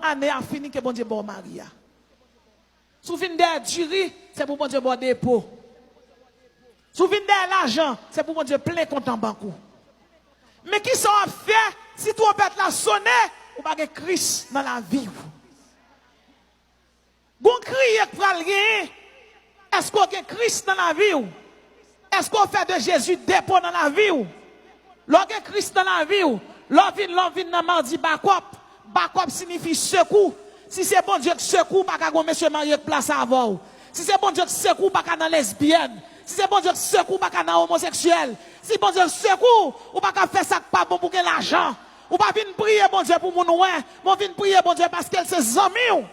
année a fini que bon Dieu bon Maria. Sous fin de durée, c'est pour bon Dieu bon dépôt. Sous fin de l'argent, c'est pour bon Dieu plein compte en banque. Mais qui sont fait si trompette la sonné ou pas de Christ dans la vie? Bon crier pour aller. Est-ce qu'on a Christ dans la vie? Est-ce qu'on fait de Jésus dépôt dans la vie? Lorsque Christ dans la vie, l'on vient dans mardi bakop. Bakop signifie secours. Si c'est bon Dieu qui secoue, pas qu'à monsieur marié place avant. Si c'est bon Dieu qui secoue, pas qu'à dans lesbienne. Si c'est bon Dieu qui secoue, pas qu'à dans homosexuel. Si bon Dieu secoue, ou pas qu'à faire ça pas bon pour que l'argent. Ou pas venir prier bon Dieu pour mon ouin. Ou venir prier bon Dieu parce qu'elle c'est amis.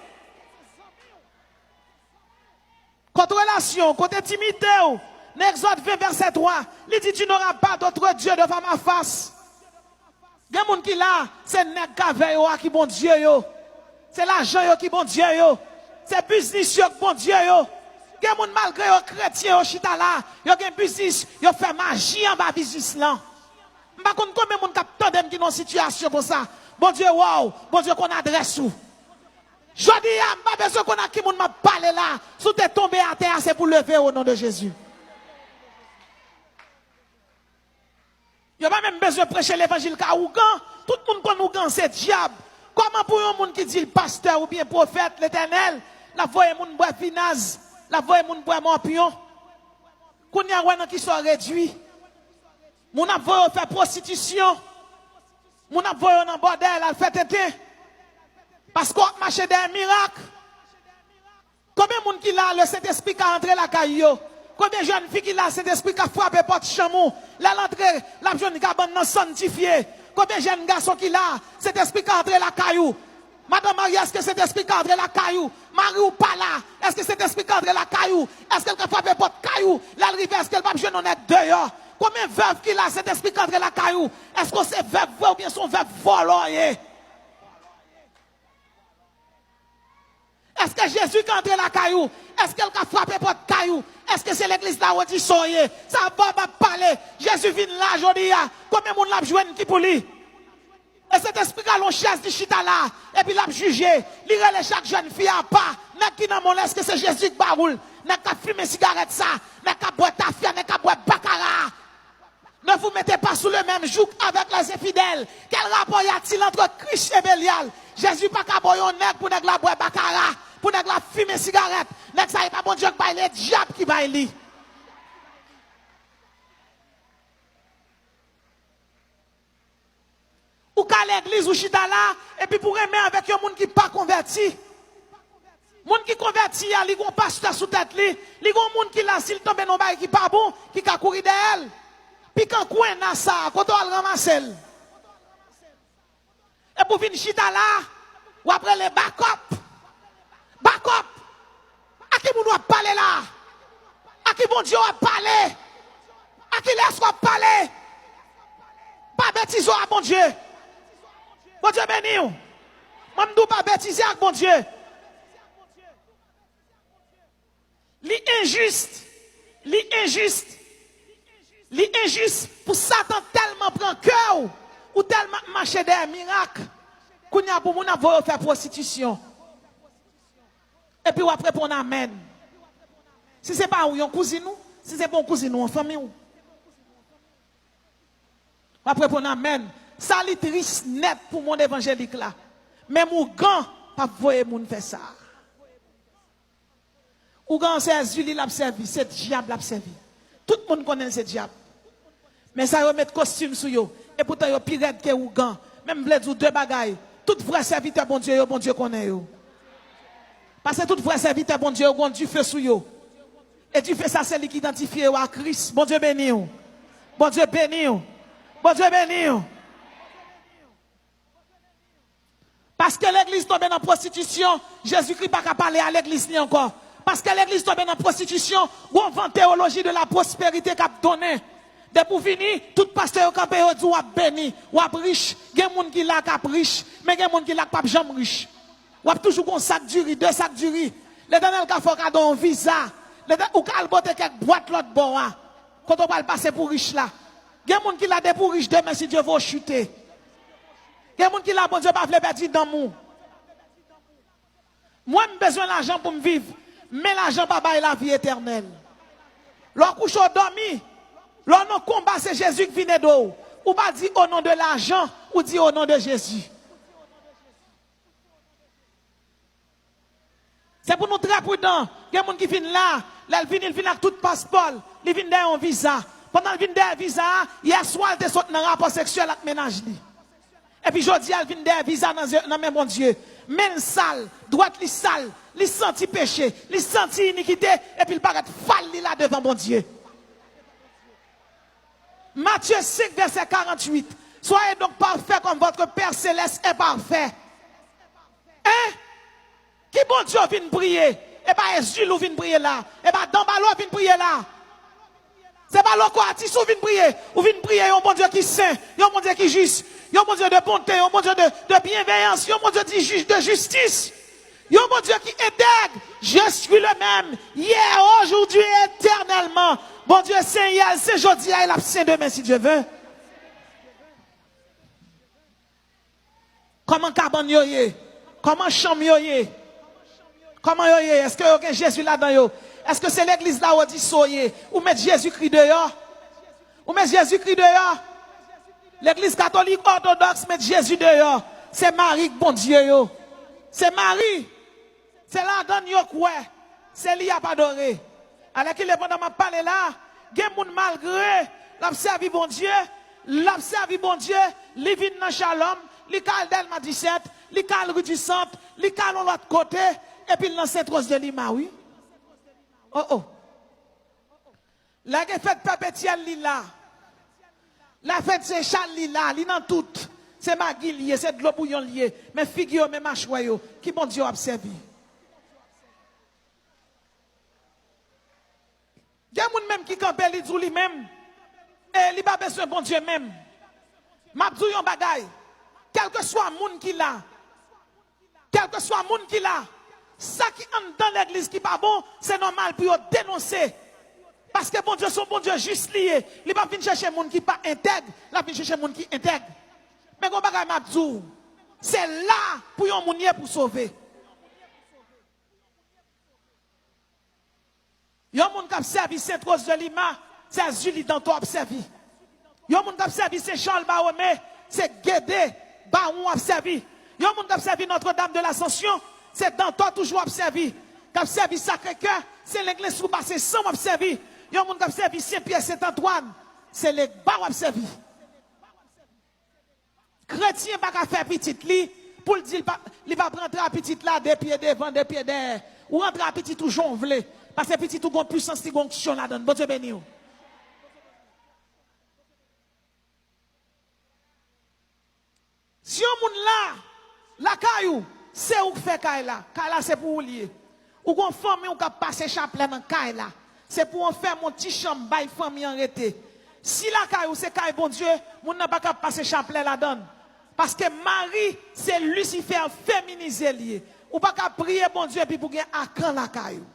Contre relation, contre intimité, Exode 20 verset 3, il dit tu n'auras pas d'autre Dieu devant ma face. Il y a des gens qui là, c'est nèg qui bon Dieu yo. C'est l'argent qui bon Dieu yo. C'est business qui bon Dieu yo. Il y a des gens malgré yo chrétien yo chita là, yo gen business, yo fait magie en bas business là. M'pa konn combien moun k'ap tande qui dans situation comme ça. Bon Dieu wow, bon Dieu qu'on adresse ou. Jodi a m'pa besoin qu'on a qui moun m'a parlé là, sous t'es tombé à terre c'est pour lever au nom de Jésus. Il n'y a pas même besoin de prêcher l'évangile car Ougan, tout le monde connaît Ougan, c'est diable. Comment pour un monde qui dit le pasteur ou bien prophète, l'éternel, la voix est moun bois pinaz, la voix est moun bois morpion. Qu'on y a un qui sont réduits. Moun a voix faire prostitution. Moun a voix dans bordel, elle fait tété. Parce qu'on marche des miracles. Combien de monde qui l'a le Saint-Esprit qui a entré la caillou? Combien de jeunes filles qui l'a cet esprit qui a frappé porte chamou, la l'entrée, la jeune cabane non sanctifiée. Combien de jeunes garçons qui l'a cet esprit qui a entré la caillou. Madame Marie, est-ce que cet esprit qui a entré la caillou? Marie ou pas là? Est-ce que cet esprit qui a entré la caillou? Est-ce qu'elle a frappé porte caillou? La rivière, est-ce qu'elle va jeune honnête dehors? Combien de veuves qui l'a cet esprit qui a entré la caillou? Est-ce que c'est veuve ou bien son veuve voleur? Est-ce que Jésus qui a entré la caillou? Est-ce qu'elle a frappé porte caillou? Est-ce que c'est l'église là où tu soyez? Ça va pas parler. Jésus vient là aujourd'hui. Combien de monde l'a joué qui pour lui? Et cet esprit a l'on chaise du chita là. Et puis l'a jugé. Il relève chaque jeune fille à pas. N'est qui dans mon est-ce que c'est Jésus qui baroule? N'est qu'à fumer cigarette ça. N'est qu'à boire tafia. N'est qu'à boire baccarat. Ne vous mettez pas sous le même joug avec les infidèles. Quel rapport y a-t-il entre Christ et Bélial? Jésus pas qu'à boire un nègre pour nègre la boire baccarat. Pour nègre la fumer cigarette. Nèg ça pas bon Dieu qui baille les diable qui baille li. Ou qu'à l'église ou chita là et puis pour aimer avec un monde qui pas converti. Monde qui converti a li gon pasteur sous tête li, li gon monde qui là s'il tombe dans bail qui pas bon, qui ka courir d'elle. Puis quand coin na ça, quand on ramasser. Et pour venir chita là ou après les backup. Backup. À qui vous doit parler là? À qui bon Dieu va parler? À qui laisse parler? Pas bêtiser à bon Dieu. Bon Dieu béni. Moi je ne pas bêtiser à bon Dieu. L'injuste. L'injuste. L'injuste pour Satan tellement prend cœur ou tellement marcher des miracles qu'on y a pour mon avoir faire prostitution. Et puis après pour amen. Si c'est pas un cousin nous, si c'est pas un cousin nous en famille ou. Après pour amen. Ça li triste net pour mon évangélique là. Mais mon grand pas voyer moun faire ça. Ou grand c'est Zuli l'a servi, c'est diable l'a servi. Tout le monde connaît ce diable. Mais ça remet costume sur yo et pourtant yo pire que ou grand. Même vle dire deux bagailles. Tout vrai serviteur bon Dieu connaît yo. Parce que tout vrai serviteur, bon Dieu, du feu sous yo. Et tu fais ça, c'est lui qui identifie à Christ. Bon Dieu béni. Bon Dieu béni. Bon Dieu béni. Parce que l'église tombe dans la prostitution, Jésus-Christ n'a pas parler à l'église ni encore. Parce que l'église tombe dans la prostitution, ou on vend théologie de la prospérité qu'a donné. De pour finir, tout pasteur qui a dit ou a béni, ou a riche. Il y a des gens qui l'a riche, mais il y a des gens qui l'a pas jamais riche. Ou a toujours un sac du riz, deux sacs du riz. L'éternel qui a fait un visa. Ou qui a boté quelques boîtes l'autre bord. Quand on va passer pour riche là. Il y a des gens qui l'a des pour riche demain si Dieu veut chuter. Il y a des gens qui l'a bon Dieu pas veut perdre dans mou. Moi, j'ai besoin d'argent pour me vivre. Mais l'argent pas bail la vie éternelle. L'on couche au dormi. L'on non combat, c'est Jésus qui vient d'eau. Ou pas dit au nom de l'argent, ou dit au nom de Jésus. C'est pour nous très prudents. Il y a des gens qui viennent là, ils viennent avec tout passeport, ils viennent derrière un visa. Pendant qu'ils viennent derrière un visa, hier soir, ils sont dans un rapport sexuel avec ménage. Et puis aujourd'hui, ils viennent derrière un visa dans même bon Dieu. Men sale, droite li sale, li senti péché, li senti iniquité, et puis il paraît falli là devant bon Dieu. Matthieu 5, verset 48. Soyez donc parfaits comme votre Père céleste est parfait. Hein? Qui bon Dieu vient prier? Et pas Jésus ou vient prier là. Et pas Dambalo vient prier là. C'est pas l'Okoatis ou vient prier. Ou vient prier un bon Dieu qui est saint, un bon Dieu qui est juste, un bon Dieu de bonté, un bon Dieu de bienveillance, un bon Dieu de justice. Un bon Dieu qui intègre. Je suis le même. Hier, aujourd'hui, éternellement. Bon Dieu, saint hier, c'est aujourd'hui, il a saint demain si Dieu veut. Comment carbone yoye? Comment chambre yoye? Comment yoye? Est-ce que y a Jésus là-dedans? Est-ce que c'est l'église là où dit soyez? Ou mettre Jésus-Christ dehors? Ou mettre Jésus-Christ dehors? L'église catholique orthodoxe met Jésus dehors. C'est Marie, bon Dieu. Yo. C'est Marie. C'est là-dedans yo quoi? C'est lui qui a pas adoré. Alors qu'il est pendant ma parler là, il y a des gens malgré l'observer bon Dieu, l'observer bon Dieu, li vin dans Shalom, li kal Delma 17, li kal rue du Centre, li kal de l'autre côté, et puis dans Sainte-Rose de Lima, oui. Oh oh. La fête perpétuelle li là. La fête c'est Charles li là, li dans tout. C'est Magui lié, c'est de l'eau bouillon lié. Mais figure même machouayo, qui bon Dieu observe. Il y a des gens même qui campent li dit lui-même. Et il pas besoin bon Dieu même. M'a dit yon bagay. Quel que soit le monde qui l'a. Quel que soit le monde qui l'a. Ça qui entre dans l'église qui pas bon, c'est normal pour dénoncer. Parce que bon Dieu, son bon Dieu juste lié. Il va venir chercher monde qui pas intègre, il va venir chercher monde qui intègre. Mais quand bagay m'a dit, c'est là pour yon moun pour sauver. Yon moun qui a servi Sainte-Rose de Lima, c'est Julie Danto a servi. Yon moun qui a servi c'est Charles Baromé, c'est Guédé Baron a servi. Yon moun qui a servi Notre-Dame de l'Ascension, c'est Danto toujours a servi. Qui a servi Sacré-Cœur, c'est l'église sous passé 100 a servi. Yon moun qui a servi Saint-Pierre Saint-Antoine, c'est les Baron a servi. Chrétien pas qu'à faire petite li pour le dire il va rentrer à petite là des pieds devant des pieds derrière ou rentrer à petite tout jonvler. Parce que petit tout gon puissance qui gon action là-dedans. Bon Dieu béni. Si on moun là, la caillou, c'est où fait caille là. Caille là c'est pour ou lier. Ou gon famille ou ka passer chapelet dans caille là. C'est pour on faire mon petit chambre bail famille arrêté. Si la caillou c'est caille bon Dieu, moun n'a pas ka passer chapelet là-dedans. Parce que Marie, c'est Lucifer féminisé lié. Ou pas ka prier bon Dieu puis pour gen akan la caillou.